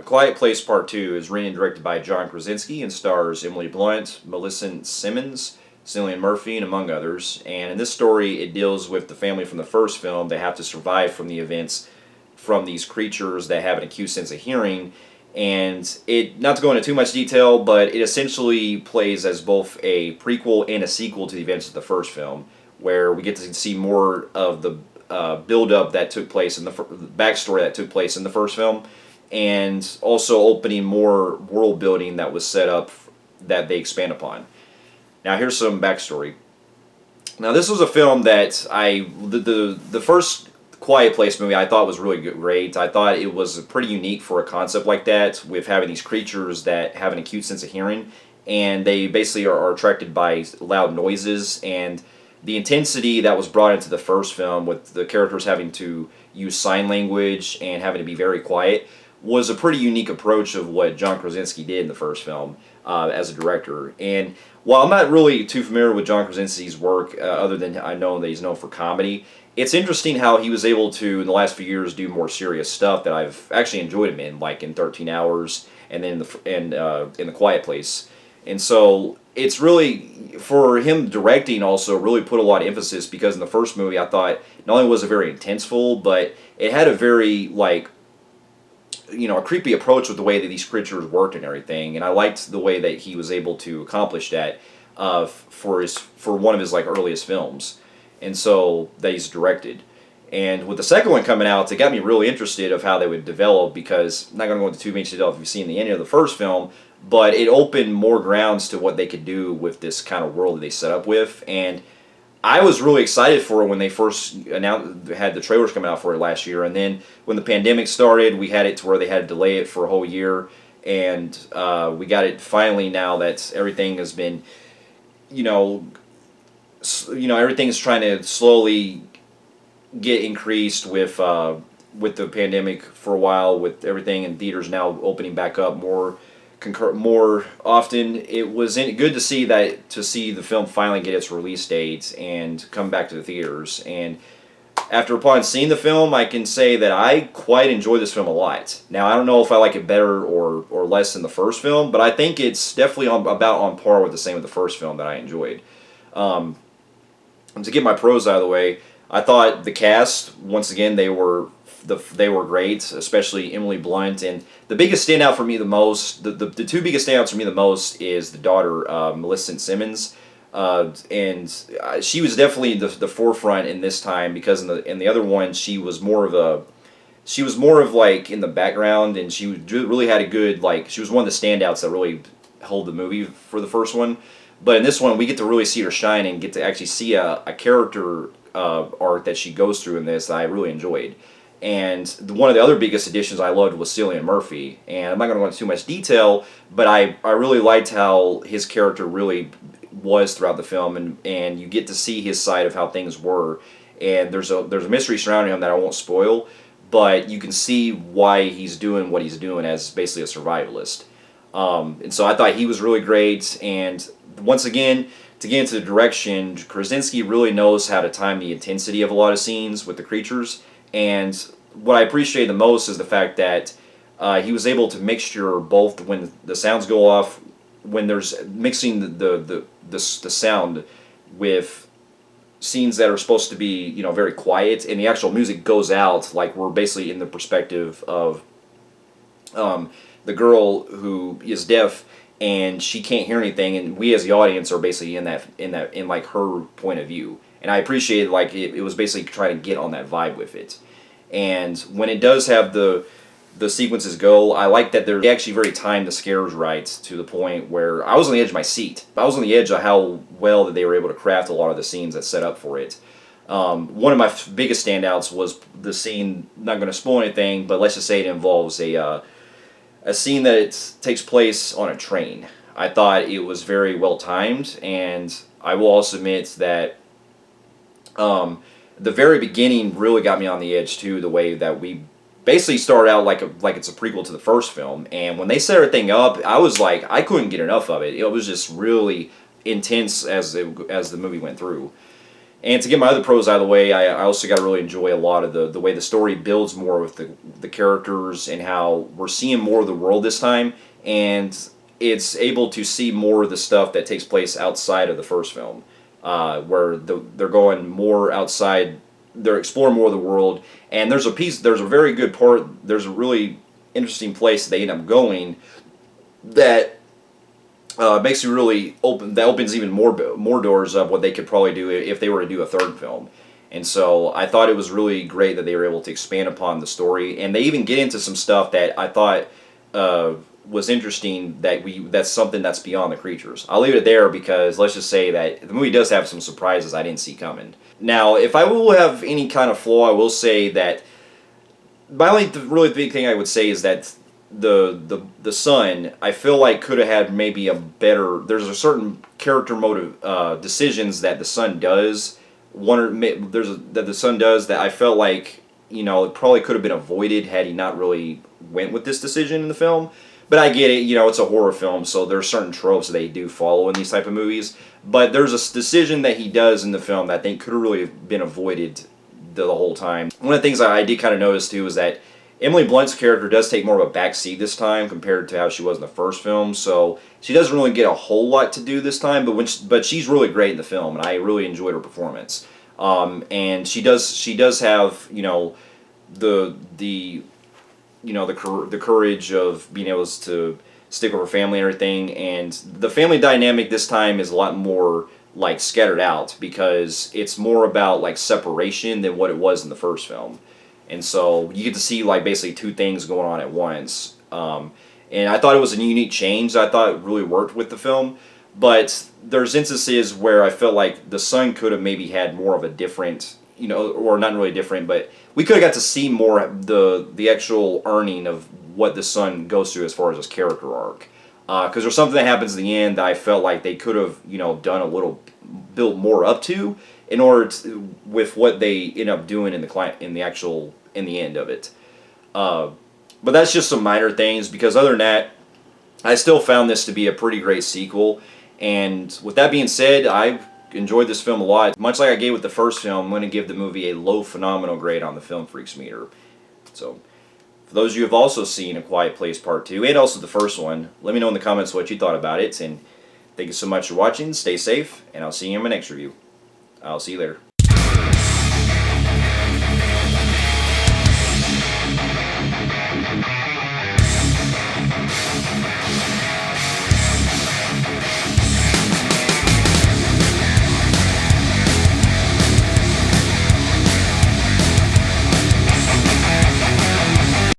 Quiet Place Part 2 is written and directed by John Krasinski and stars Emily Blunt, Millicent Simmons, Cillian Murphy, and among others. And in this story, it deals with the family from the first film. They have to survive from the events from these creatures that have an acute sense of hearing. And it, not to go into too much detail, but it essentially plays as both a prequel and a sequel to the events of the first film, where we get to see more of the build-up that took place in the backstory that took place in the first film, and also opening more world building that was set up that they expand upon. Now here's some backstory. Now this was a film that the first Quiet Place movie I thought was really great. I thought it was pretty unique for a concept like that, with having these creatures that have an acute sense of hearing, and they basically are attracted by loud noises, and the intensity that was brought into the first film with the characters having to use sign language and having to be very quiet was a pretty unique approach of what John Krasinski did in the first film as a director. And while I'm not really too familiar with John Krasinski's work, other than I know that he's known for comedy, it's interesting how he was able to, in the last few years, do more serious stuff that I've actually enjoyed him in, like in 13 Hours and then in The Quiet Place. And so it's really, for him directing also, really put a lot of emphasis, because in the first movie I thought not only was it very intenseful, but it had a very, like, a creepy approach with the way that these creatures worked and everything. And I liked the way that he was able to accomplish that for one of his like earliest films. And so that he's directed. And with the second one coming out, it got me really interested of how they would develop, because I'm not going to go into too much detail if you've seen the ending of the first film, but it opened more grounds to what they could do with this kind of world that they set up with. And I was really excited for it when they first had the trailers coming out for it last year, and then when the pandemic started, we had it to where they had to delay it for a whole year, and we got it finally now that everything has been, everything's trying to slowly get increased with the pandemic for a while, with everything in theaters now opening back up more often. It was good to see the film finally get its release date and come back to the theaters. And upon seeing the film, I can say that I quite enjoy this film a lot. Now, I don't know if I like it better or less than the first film, but I think it's definitely about on par with the same with the first film that I enjoyed. And to get my pros out of the way, I thought the cast, once again, they were great, especially Emily Blunt. And the biggest standout for me the most, the two biggest standouts for me the most, is the daughter, Millicent Simmons. And she was definitely the forefront in this time, because in the other one she was more of like in the background, and she really had a good, like, she was one of the standouts that really held the movie for the first one. But in this one, we get to really see her shine and get to actually see a character arc that she goes through in this that I really enjoyed. And one of the other biggest additions I loved was Cillian Murphy. And I'm not going to go into too much detail, but I really liked how his character really was throughout the film, and you get to see his side of how things were. And there's a mystery surrounding him that I won't spoil, but you can see why he's doing what he's doing as basically a survivalist. And so I thought he was really great. And once again, to get into the direction, Krasinski really knows how to time the intensity of a lot of scenes with the creatures. And what I appreciate the most is the fact that he was able to mixture both when the sounds go off, when there's mixing the sound with scenes that are supposed to be very quiet, and the actual music goes out, like we're basically in the perspective of the girl who is deaf and she can't hear anything, and we as the audience are basically in like her point of view. And I appreciated, like, it was basically trying to get on that vibe with it. And when it does have the sequences go, I like that they actually very timed the scares right, to the point where I was on the edge of my seat. I was on the edge of how well that they were able to craft a lot of the scenes that set up for it. One of my biggest standouts was the scene, not going to spoil anything, but let's just say it involves a scene that takes place on a train. I thought it was very well timed, and I will also admit that the very beginning really got me on the edge too, the way that we basically start out like it's a prequel to the first film. And when they set everything up, I was like, I couldn't get enough of it. It was just really intense as the movie went through. And to get my other pros out of the way, I also got to really enjoy a lot of the way the story builds more with the characters and how we're seeing more of the world this time, and it's able to see more of the stuff that takes place outside of the first film, where they're going more outside, they're exploring more of the world, and there's a very good part, there's a really interesting place they end up going that makes you really open. That opens even more doors of what they could probably do if they were to do a third film. And so I thought it was really great that they were able to expand upon the story, and they even get into some stuff that I thought was interesting. That's something that's beyond the creatures. I'll leave it there because let's just say that the movie does have some surprises I didn't see coming. Now, if I will have any kind of flaw, I will say that my only really big thing I would say is that the son, I feel like could have had maybe a better. There's a certain character motive decisions that the son does. That the son does that I felt like it probably could have been avoided had he not really went with this decision in the film. But I get it, it's a horror film, so there are certain tropes they do follow in these type of movies. But there's a decision that he does in the film that I think could have really been avoided the whole time. One of the things I did kind of notice too is that Emily Blunt's character does take more of a backseat this time compared to how she was in the first film, so she doesn't really get a whole lot to do this time. But she's really great in the film, and I really enjoyed her performance. And she does have the courage of being able to stick with her family and everything. And the family dynamic this time is a lot more like scattered out because it's more about like separation than what it was in the first film. And so you get to see like basically two things going on at once. And I thought it was a unique change that I thought really worked with the film. But there's instances where I felt like the son could have maybe had more of a different, or not really different, but we could have got to see more the actual earning of what the son goes through as far as his character arc. Because there's something that happens in the end that I felt like they could have, done a little, built more up to in order to, with what they end up doing in the end of it. But that's just some minor things because other than that, I still found this to be a pretty great sequel. And with that being said, I enjoyed this film a lot. Much like I gave with the first film, I'm going to give the movie a low phenomenal grade on the Film Freaks meter. So, for those of you who have also seen A Quiet Place Part 2, and also the first one, let me know in the comments what you thought about it. And thank you so much for watching. Stay safe, and I'll see you in my next review. I'll see you later.